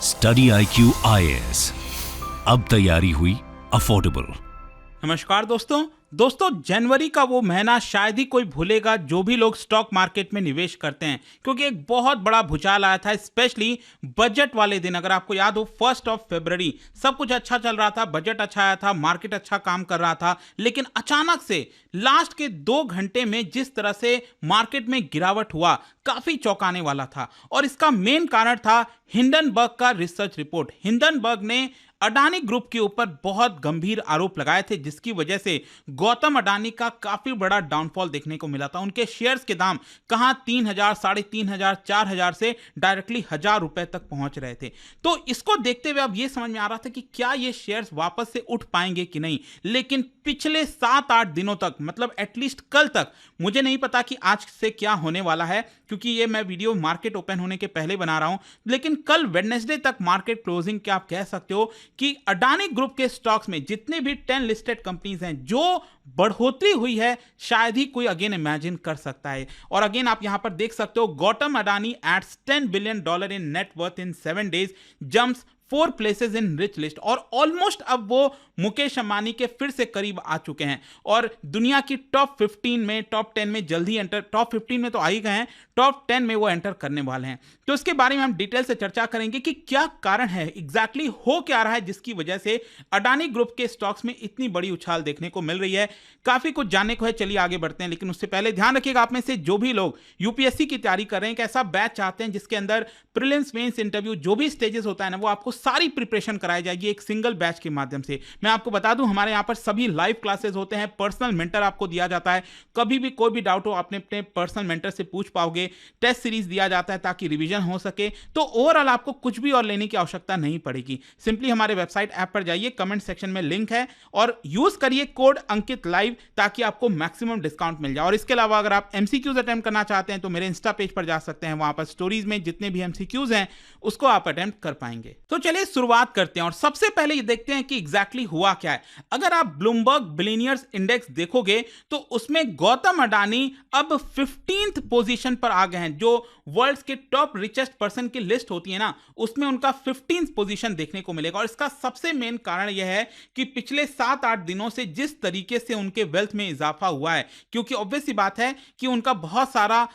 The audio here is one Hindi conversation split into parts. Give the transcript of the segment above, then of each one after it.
स्टडी IQ IAS, अब तैयारी हुई अफोर्डेबल। नमस्कार दोस्तों, जनवरी का वो महीना शायद ही कोई भूलेगा जो भी लोग स्टॉक मार्केट में निवेश करते हैं, क्योंकि एक बहुत बड़ा भूचाल आया था, स्पेशली बजट वाले दिन। अगर आपको याद हो, 1 फरवरी सब कुछ अच्छा चल रहा था, बजट अच्छा आया था, मार्केट अच्छा काम कर रहा था, लेकिन अचानक से लास्ट के 2 घंटे में जिस तरह से मार्केट में गिरावट हुआ, काफी चौंकाने वाला था। और इसका मेन कारण था हिंडनबर्ग का रिसर्च रिपोर्ट। हिंडनबर्ग ने अडानी ग्रुप के ऊपर बहुत गंभीर आरोप लगाए थे, जिसकी वजह से गौतम अडानी का काफी बड़ा डाउनफॉल देखने को मिला था। उनके शेयर्स के दाम कहां 3,000, 3,500, 4,000 से डायरेक्टली 1,000 रुपए तक पहुंच रहे थे। तो इसको देखते हुए अब यह समझ में आ रहा था कि क्या ये शेयर्स वापस से उठ पाएंगे कि नहीं। लेकिन पिछले 7-8 दिनों तक, मतलब एटलीस्ट कल तक, मुझे नहीं पता कि आज से क्या होने वाला है, क्योंकि ये मैं वीडियो मार्केट ओपन होने के पहले बना रहा हूं, लेकिन कल वेडनेसडे तक मार्केट क्लोजिंग के आप कह सकते हो कि अडानी ग्रुप के स्टॉक्स में जितने भी 10 लिस्टेड कंपनीज हैं, जो बढ़ोतरी हुई है शायद ही कोई अगेन इमेजिन कर सकता है। और अगेन आप यहां पर देख सकते हो, Gautam Adani adds $10 billion in net worth in 7 days, jumps 4 places in rich list, और ऑलमोस्ट अब वो मुकेश अंबानी के फिर से करीब आ चुके हैं और दुनिया की टॉप 15 में, टॉप 10 में जल्दी एंटर, टॉप 15 में तो आ ही गए हैं, टॉप 10 में वो एंटर करने वाले हैं। तो इसके बारे में हम डिटेल से चर्चा करेंगे कि क्या कारण है, एग्जैक्टली हो क्या रहा है जिसकी वजह से अडानी ग्रुप के स्टॉक्स में इतनी बड़ी उछाल देखने को मिल रही है। काफी कुछ जानने को है, चलिए आगे बढ़ते हैं। लेकिन उससे पहले ध्यान रखिएगा, आप में से जो भी लोग यूपीएससी की तैयारी कर रहे हैं, कैसा बैच चाहते हैं जिसके अंदर प्रीलिम्स, मेंस, इंटरव्यू जो भी स्टेजेस होता है ना, वो आपको सारी प्रिपरेशन कराई जाएगी एक सिंगल बैच के माध्यम से। मैं आपको बता दूं, हमारे यहां पर सभी लाइव क्लासेस होते हैं, पर्सनल मेंटर आपको दिया जाता है, कभी भी कोई भी डाउट हो आपने अपने पर्सनल मेंटर से पूछ पाओगे, टेस्ट सीरीज दिया जाता है ताकि रिवीजन हो सके। तो ओवरऑल आपको कुछ भी और लेने की आवश्यकता नहीं पड़ेगी। सिंपली हमारे वेबसाइट ऐप पर जाइए, कमेंट सेक्शन में लिंक है, और यूज करिए कोड अंकित लाइव ताकि आपको मैक्सिमम डिस्काउंट मिल जाए। और इसके अलावा अगर आप एमसीक्यूज अटेम्प्ट करना चाहते हैं तो मेरे इंस्टा पेज पर जा सकते हैं, वहां पर स्टोरीज में जितने भी एमसीक्यूज हैं उसको आप अटेम्प्ट कर पाएंगे। तो चलिए शुरुआत करते हैं और सबसे पहले ये देखते हैं कि एग्जैक्टली हुआ क्या है। अगर आप ब्लूमबर्ग बिलियनियर्स इंडेक्स देखोगे तो उसमें गौतम अडानी अब 15th पोजीशन पर आ गए हैं। जो वर्ल्ड के टॉप रिचेस्ट पर्सन की लिस्ट होती है ना, उसमें उनका 15th पोजीशन देखने को मिलेगा। और इसका सबसे मेन कारण यह है कि पिछले 7-8 दिनों से जिस तरीके से उनके वेल्थ में इजाफा हुआ है, क्योंकि ऑब्वियस सी बात है कि उनका बहुत सारा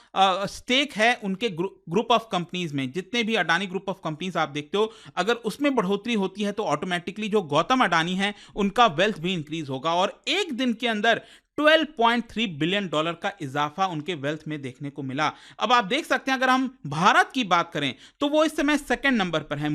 स्टेक है उनके ग्रुप ऑफ कंपनीज में। जितने भी अडानी ग्रुप ऑफ कंपनीज आप देखते हो, अगर उसमें बढ़ोतरी होती है तो ऑटोमेटिकली जो गौतम अडानी है उनका वेल्थ भी इंक्रीज होगा। और एक दिन के अंदर $12.3 बिलियन का इजाफा उनके वेल्थ में देखने को मिला। अब आप देख सकते हैं, अगर हम भारत की बात करें तो वो इस समय सेकंड नंबर पर है,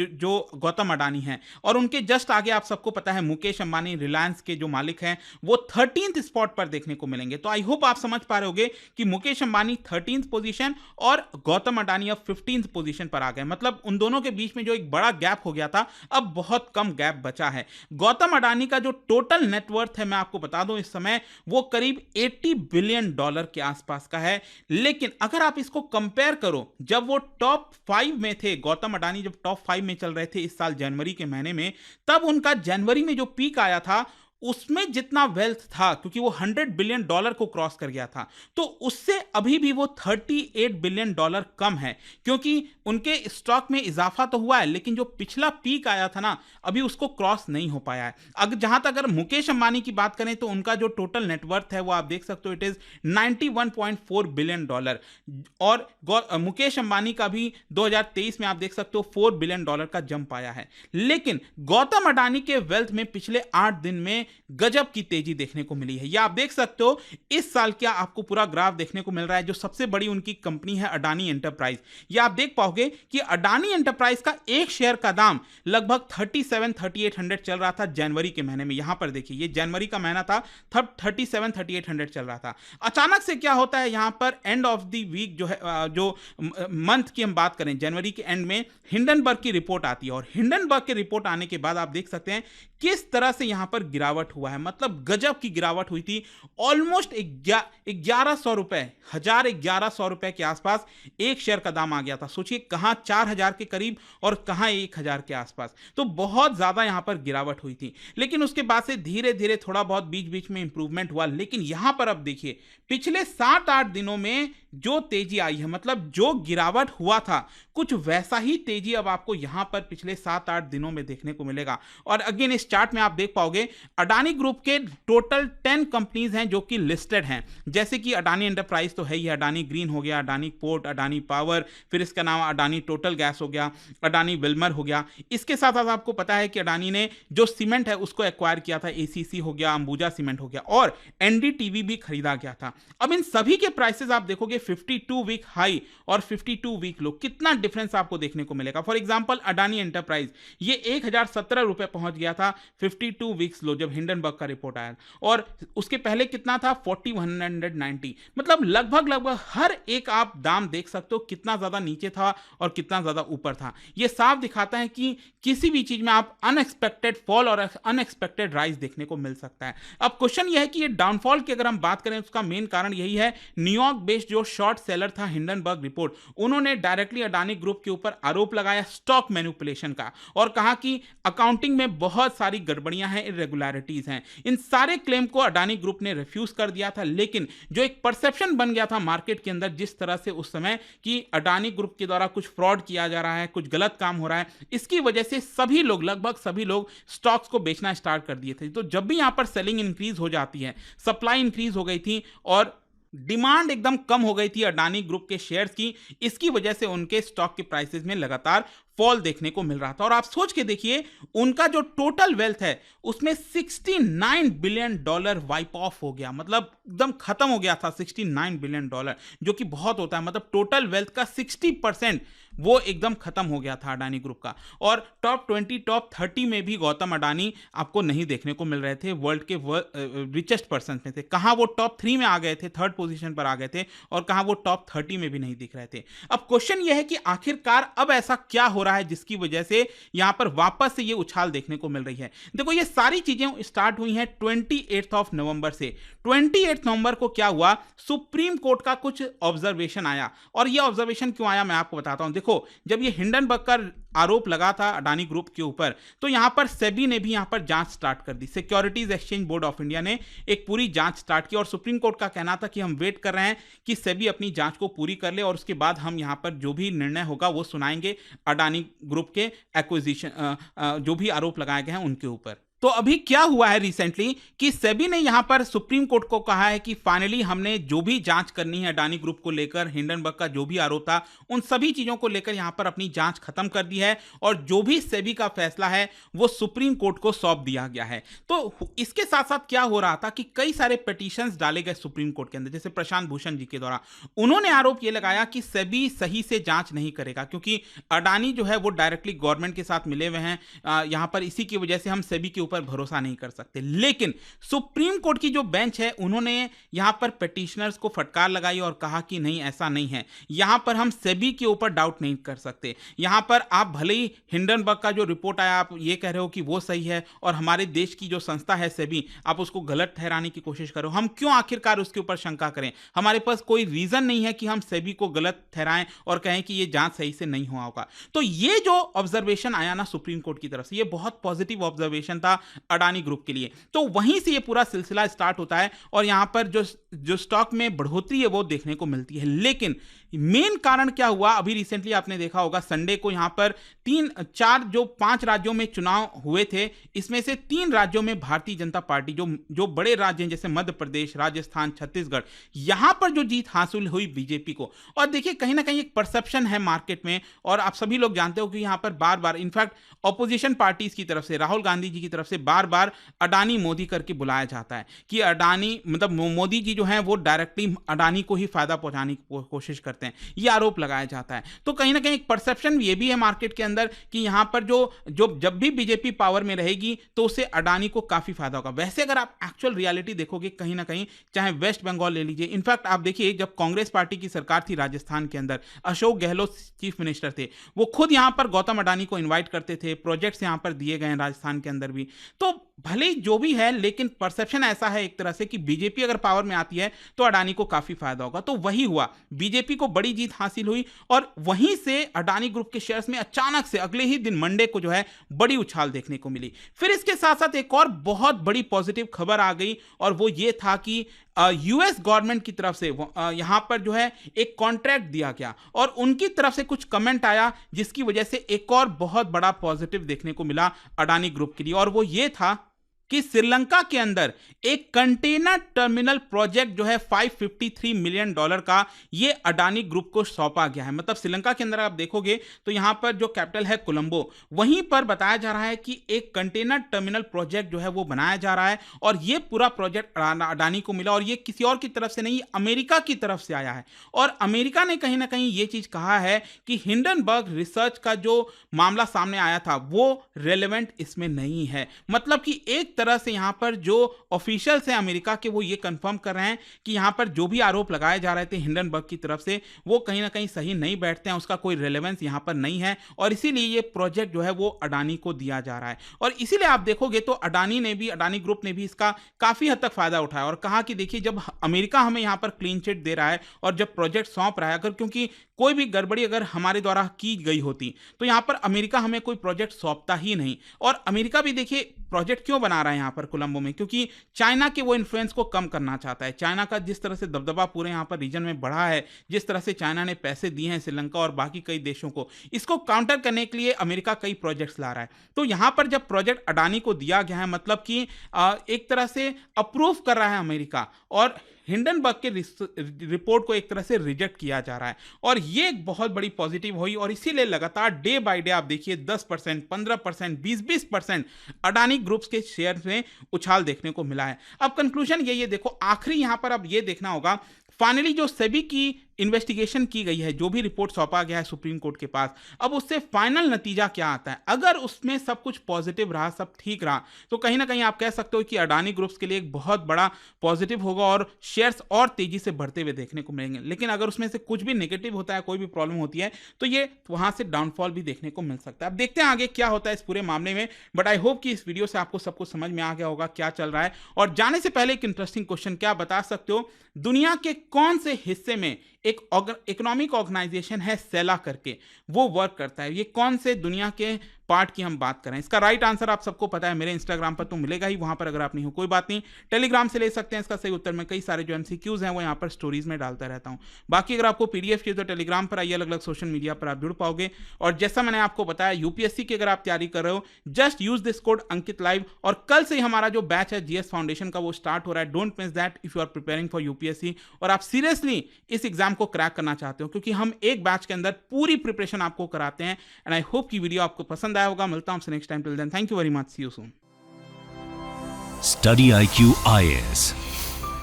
जो गौतम अडानी हैं, और उनके जस्ट आगे आप सबको पता है मुकेश अंबानी, रिलायंस के जो मालिक हैं, वो 13th स्पॉट पर देखने को मिलेंगे। तो आई होप आप समझ पा रहे होंगे कि मुकेश अंबानी 13th पोजीशन और गौतम अडानी अब 15th पोजीशन पर आ गए। मतलब उन दोनों के बीच में जो एक बड़ा गैप हो गया था, अब बहुत कम गैप बचा है। गौतम अडानी का जो टोटल नेटवर्थ है, मैं आपको बता दूं इस समय वो करीब $80 बिलियन के आसपास का है। लेकिन अगर आप इसको कंपेयर करो, जब वो टॉप 5 में थे, गौतम अडानी जब टॉप 5 में चल रहे थे इस साल जनवरी के महीने में, तब उनका जनवरी में जो पीक आया था उसमें जितना वेल्थ था, क्योंकि वो $100 बिलियन को क्रॉस कर गया था, तो उससे अभी भी वो $38 बिलियन कम है। क्योंकि उनके स्टॉक में इजाफा तो हुआ है, लेकिन जो पिछला पीक आया था ना, अभी उसको क्रॉस नहीं हो पाया है। जहां तक अगर मुकेश अंबानी की बात करें तो उनका जो टोटल नेटवर्थ है वो आप देख सकते हो, इट इज $91.4 बिलियन। और मुकेश अंबानी का भी 2023 में आप देख सकते हो $4 बिलियन का जंप आया है। लेकिन गौतम अडानी के वेल्थ में पिछले 8 दिन में गजब की तेजी देखने को मिली है। यह आप देख सकते हो, इस साल क्या आपको पूरा ग्राफ देखने को मिल रहा है। जो सबसे बड़ी उनकी कंपनी है अडानी एंटरप्राइज, यह आप देख पाओगे कि अडानी एंटरप्राइज का एक शेयर का दाम लगभग 37-3800 चल रहा था जनवरी के महीने में। यहां पर देखिए, ये जनवरी का महीना था, तब 37-3800 चल रहा था। अचानक से क्या होता है, यहां पर एंड ऑफ द वीक जो है, जो मंथ की हम बात करें, जनवरी के एंड में हिंडनबर्ग की रिपोर्ट आती है, और हिंडनबर्ग की रिपोर्ट आने के बाद आप देख सकते हैं किस तरह से यहां पर गिरावट हुआ है। मतलब गजब की गिरावट हुई थी, ऑलमोस्ट 1100 रुपए, 1100 रुपए के आसपास एक शेयर का दाम आ गया था। सोचिए, कहां 4000 के करीब और कहां 1000 के आसपास। तो बहुत ज्यादा यहां पर गिरावट हुई थी। लेकिन उसके बाद से धीरे धीरे थोड़ा बहुत बीच बीच में इंप्रूवमेंट हुआ। लेकिन यहां पर अब देखिए, पिछले 7-8 दिनों में जो तेजी आई है, मतलब जो गिरावट हुआ था कुछ वैसा ही तेजी अब आपको यहां पर पिछले 7-8 दिनों में देखने को मिलेगा। और अगेन इस चार्ट में आप देख पाओगे अडानी ग्रुप के टोटल 10 कंपनीज हैं जो कि लिस्टेड हैं, जैसे कि अडानी एंटरप्राइज तो है ही, अडानी ग्रीन हो गया, अडानी पोर्ट, अडानी पावर, फिर इसका नाम अडानी टोटल गैस हो गया, अडानी विल्मर हो गया। इसके साथ साथ आपको पता है कि अडानी ने जो सीमेंट है उसको एक्वायर किया था, एसीसी हो गया, अंबुजा सीमेंट हो गया, और एनडीटीवी भी खरीदा गया था। अब इन सभी के प्राइसेस आप देखोगे 52 वीक हाई और 52 वीक लो, कितना डिफरेंस आपको देखने को मिलेगा। फॉर एग्जांपल अडानी एंटरप्राइज ये 1017 रुपए पहुंच गया था 52 वीक्स लो जब हिंडनबर्ग का रिपोर्ट आया, और उसके पहले कितना था 4190। मतलब लगभग हर एक आप दाम देख सकते हो कितना ज्यादा नीचे था और कितना ज्यादा ऊपर था। यह साफ दिखाता है कि किसी भी चीज में आप अनएक्सपेक्टेड फॉल और अनएक्सपेक्टेड राइज देखने को मिल सकता है। अब क्वेश्चन यह है कि ये डाउनफॉल की अगर हम बात करें उसका मेन कारण यही है, न्यूयॉर्क बेस्ड जो शॉर्ट सेलर था हिंडनबर्ग रिपोर्ट, उन्होंने डायरेक्टली अडानी ग्रुप के ऊपर आरोप लगाया स्टॉक मैनिपुलेशन का, और कहा कि अकाउंटिंग में बहुत सारी गड़बड़ियां हैं, इरेगुलरिटीज हैं। इन सारे क्लेम को अडानी ग्रुप ने रिफ्यूज कर दिया था, लेकिन जो एक परसेप्शन बन गया था मार्केट के अंदर जिस तरह से उस समय कि अडानी ग्रुप के द्वारा कुछ फ्रॉड किया जा रहा है, कुछ गलत काम हो रहा है, इसकी वजह से सभी लोग, लगभग सभी लोग स्टॉक्स को बेचना स्टार्ट कर दिए थे। तो जब भी यहां पर सेलिंग इंक्रीज हो जाती है, सप्लाई इंक्रीज हो गई थी और डिमांड एकदम कम हो गई थी अडानी ग्रुप के शेयर्स की, इसकी वजह से उनके स्टॉक के प्राइसेस में लगातार फॉल देखने को मिल रहा था। और आप सोच के देखिए उनका जो टोटल वेल्थ है उसमें $69 बिलियन वाइप ऑफ हो गया, मतलब एकदम खत्म हो गया था। $69 बिलियन जो कि बहुत होता है, मतलब टोटल वेल्थ का 60% वो एकदम खत्म हो गया था अडानी ग्रुप का। और टॉप 20 टॉप 30 में भी गौतम अडानी आपको नहीं देखने को मिल रहे थे, वर्ल्ड के रिचेस्ट पर्सन में थे। कहां वो टॉप 3 में आ गए थे, थर्ड पोजीशन पर आ गए थे, और कहां वो टॉप 30 में भी नहीं दिख रहे थे। अब क्वेश्चन ये है कि आखिरकार अब ऐसा क्या हो रहा है जिसकी वजह से यहां पर वापस से ये उछाल देखने को मिल रही है। देखो ये सारी चीजें स्टार्ट हुई हैं 28 नवंबर से। 28 नवंबर को क्या हुआ, सुप्रीम कोर्ट का कुछ ऑब्जर्वेशन आया, और ये ऑब्जर्वेशन क्यों आया मैं आपको बताता हूं। देखो जब ये हिंडनबर्ग का आरोप लगा था अडानी ग्रुप के ऊपर, तो यहां पर सेबी ने भी यहां पर जांच स्टार्ट कर दी। Securities Exchange Board of India ने एक पूरी जांच स्टार्ट की, और सुप्रीम कोर्ट का कहना था कि हम वेट कर रहे हैं कि सेबी अपनी जांच को पूरी कर ले और उसके बाद हम यहां पर जो भी निर्णय होगा वो सुनाएंगे अडानी ग्रुप के एक्विजिशन जो भी आरोप लगाए गए हैं उनके ऊपर। तो अभी क्या हुआ है रिसेंटली कि सेबी ने यहां पर सुप्रीम कोर्ट को कहा है कि फाइनली हमने जो भी जांच करनी है अडानी ग्रुप को लेकर, हिंडनबर्ग का जो भी आरोप था, उन सभी चीजों को लेकर यहां पर अपनी जांच खत्म कर दी है, और जो भी सेबी का फैसला है वो सुप्रीम कोर्ट को सौंप दिया गया है। तो इसके साथ साथ क्या हो रहा था कि कई सारे पिटीशंस डाले गए सुप्रीम कोर्ट के अंदर, जैसे प्रशांत भूषण जी के द्वारा। उन्होंने आरोप यह लगाया कि सेबी सही से जांच नहीं करेगा, क्योंकि अडानी जो है वो डायरेक्टली गवर्नमेंट के साथ मिले हुए हैं यहां पर, इसी की वजह से हम सेबी के ऊपर भरोसा नहीं कर सकते। लेकिन सुप्रीम कोर्ट की जो बेंच है उन्होंने यहां पर पिटीशनर्स को फटकार लगाई और कहा कि नहीं, ऐसा नहीं है, यहां पर हम सेबी के ऊपर डाउट नहीं कर सकते। यहां पर आप भले ही हिंडनबर्ग का जो रिपोर्ट आया आप ये कह रहे हो कि वो सही है, और हमारे देश की जो संस्था है सेबी, आप उसको गलत ठहराने की कोशिश करो, हम क्यों आखिरकार उसके ऊपर शंका करें? हमारे पास कोई रीजन नहीं है कि हम सेबी को गलत ठहराएं और कहें कि ये जांच सही से नहीं हुआ होगा। तो ये जो ऑब्जर्वेशन आया ना सुप्रीम कोर्ट की तरफ से, ये बहुत पॉजिटिव ऑब्जर्वेशन था अडानी ग्रुप के लिए। तो वहीं से ये पूरा सिलसिला स्टार्ट होता है, और यहां पर जो स्टॉक में बढ़ोतरी है वो देखने को मिलती है। लेकिन मेन कारण क्या हुआ, अभी रिसेंटली आपने देखा होगा संडे को यहां पर 5 राज्यों में चुनाव हुए थे, इसमें से 3 राज्यों में भारतीय जनता पार्टी, जो बड़े राज्य हैं जैसे मध्य प्रदेश, राजस्थान, छत्तीसगढ़, यहां पर जो जीत हासिल हुई बीजेपी को। और देखिए कहीं ना कहीं एक परसेप्शन है मार्केट में, और आप सभी लोग जानते हो कि यहां पर बार बार इनफैक्ट ऑपोजिशन पार्टीज की तरफ से, राहुल गांधी जी की तरफ से बार बार अडानी मोदी करके बुलाया जाता है कि अडानी, मतलब मोदी जी जो हैं वो डायरेक्टली अडानी को ही फायदा पहुंचाने की कोशिश करते हैं, ये आरोप लगाया जाता है। तो कहीं ना कहीं एक परसेप्शन ये भी है मार्केट के अंदर कि यहां पर जब भी बीजेपी पावर में रहेगी तो उससे अडानी को काफी फायदा होगा। वैसे अगर आप एक्चुअल रियलिटी देखोगे कहीं ना कहीं, चाहे वेस्ट बंगाल ले लीजिए, इनफैक्ट आप देखिए जब कांग्रेस पार्टी की सरकार थी राजस्थान के अंदर, अशोक गहलोत चीफ मिनिस्टर थे, वो खुद यहां पर गौतम अडानी को इन्वाइट करते थे, प्रोजेक्ट्स यहां पर दिए गए हैं राजस्थान के अंदर भी। तो भले ही जो भी है, लेकिन परसेप्शन ऐसा है एक तरह से कि बीजेपी अगर पावर में आती है तो अडानी को काफी फायदा होगा। तो वही हुआ, बीजेपी को बड़ी जीत हासिल हुई, और वहीं से अडानी ग्रुप के शेयर्स में अचानक से अगले ही दिन मंडे को जो है बड़ी उछाल देखने को मिली। फिर इसके साथ साथ एक और बहुत बड़ी पॉजिटिव खबर आ गई, और वो ये था कि यूएस गवर्नमेंट की तरफ से यहाँ पर जो है एक कॉन्ट्रैक्ट दिया गया और उनकी तरफ से कुछ कमेंट आया, जिसकी वजह से एक और बहुत बड़ा पॉजिटिव देखने को मिला अडानी ग्रुप के लिए, और वो ये था कि श्रीलंका के अंदर एक कंटेनर टर्मिनल प्रोजेक्ट जो है $553 मिलियन का ये अडानी ग्रुप को सौंपा गया है। मतलब श्रीलंका के अंदर आप देखोगे तो यहां पर जो कैपिटल है कोलंबो, वहीं पर बताया जा रहा है कि एक कंटेनर टर्मिनल प्रोजेक्ट जो है वो बनाया जा रहा है और ये पूरा प्रोजेक्ट अडानी को मिला और ये किसी और की तरफ से नहीं, अमेरिका की तरफ से आया है। और अमेरिका ने कहीं ना कहीं ये चीज कहा है कि हिंडनबर्ग रिसर्च का जो मामला सामने आया था वो रेलेवेंट इसमें नहीं है। मतलब कि एक तरह से यहां पर जो ऑफिशियल्स हैं अमेरिका के वो ये कंफर्म कर रहे हैं कि यहां पर जो भी आरोप लगाए जा रहे थे हिंडनबर्ग की तरफ से वो कहीं ना कहीं सही नहीं बैठते हैं, उसका कोई रेलेवेंस यहां पर नहीं है और इसीलिए ये प्रोजेक्ट जो है वो अडानी को दिया जा रहा है। और इसीलिए आप देखोगे तो अडानी ग्रुप ने भी इसका काफी हद तक फायदा उठाया और कहा कि देखिए जब अमेरिका हमें यहां पर क्लीन चिट दे रहा है और जब प्रोजेक्ट सौंप रहा है, अगर क्योंकि कोई भी गड़बड़ी अगर हमारे द्वारा की गई होती तो यहां पर अमेरिका हमें कोई प्रोजेक्ट सौंपता ही नहीं। और अमेरिका भी देखिए प्रोजेक्ट क्यों बना रहा है यहां पर कोलंबो में, क्योंकि चाइना के वो इन्फ्लुएंस को कम करना चाहता है। चाइना का जिस तरह से दबदबा पूरे यहां पर रीजन में बढ़ा है, जिस तरह से चाइना ने पैसे दिए हैं श्रीलंका और बाकी कई देशों को, इसको काउंटर करने के लिए अमेरिका कई प्रोजेक्ट्स ला रहा है। तो यहां पर जब प्रोजेक्ट अडानी को दिया गया है, मतलब कि एक तरह से अप्रूव कर रहा है अमेरिका और हिंडनबर्ग के रिपोर्ट को एक तरह से रिजेक्ट किया जा रहा है और ये एक बहुत बड़ी पॉजिटिव हुई और इसीलिए लगातार डे बाय डे आप देखिए 10%, 15%, 20% अडानी ग्रुप्स के शेयर में उछाल देखने को मिला है। अब कंक्लूजन ये देखो, आखिरी यहां पर अब ये देखना होगा फाइनली जो सेबी की इन्वेस्टिगेशन की गई है, जो भी रिपोर्ट सौंपा गया है सुप्रीम कोर्ट के पास, अब उससे फाइनल नतीजा क्या आता है। अगर उसमें सब कुछ पॉजिटिव रहा, सब ठीक रहा, तो कहीं ना कहीं आप कह सकते हो कि अडानी ग्रुप्स के लिए एक बहुत बड़ा पॉजिटिव होगा और शेयर्स और तेजी से बढ़ते हुए देखने को मिलेंगे। लेकिन अगर उसमें से कुछ भी नेगेटिव होता है, कोई भी प्रॉब्लम होती है, तो ये वहां से डाउनफॉल भी देखने को मिल सकता है। अब देखते हैं आगे क्या होता है इस पूरे मामले में, बट आई होप कि इस वीडियो से आपको सब कुछ समझ में आ गया होगा क्या चल रहा है। और जाने से पहले एक इंटरेस्टिंग क्वेश्चन, क्या बता सकते हो दुनिया के कौन से हिस्से में एक इकोनॉमिक ऑर्गेनाइजेशन है सेला करके, वो वर्क करता है? ये कौन से दुनिया के पार्ट की हम बात करें? इसका राइट आंसर आप सबको पता है, मेरे इंस्टाग्राम पर तो मिलेगा ही, वहां पर अगर आप नहीं हो कोई बात नहीं, टेलीग्राम से ले सकते हैं इसका सही उत्तर। मैं कई सारे जो एमसीक्यूज हैं वो यहाँ पर स्टोरीज में डालता रहता हूँ। बाकी अगर आपको पीडीएफ चाहिए तो टेलीग्राम पर आइए, अलग अलग सोशल मीडिया पर आप जुड़ पाओगे। और जैसा मैंने आपको बताया, यूपीएससी की अगर आप तैयारी कर रहे हो, just use this code Ankit live. और कल से हमारा जो बैच है जीएस फाउंडेशन का वो स्टार्ट हो रहा है। Don't miss that if you are preparing for UPSC और आप सीरियसली इस एग्जाम को क्रैक करना चाहते हो, क्योंकि हम एक बैच के अंदर पूरी प्रिपरेशन आपको कराते हैं। एंड आई होप की वीडियो आपको पसंद आया होगा। मिलता हूं next time, till then thank you very much, see you soon. Study IQ IAS,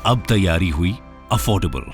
अब तैयारी हुई अफोर्डेबल।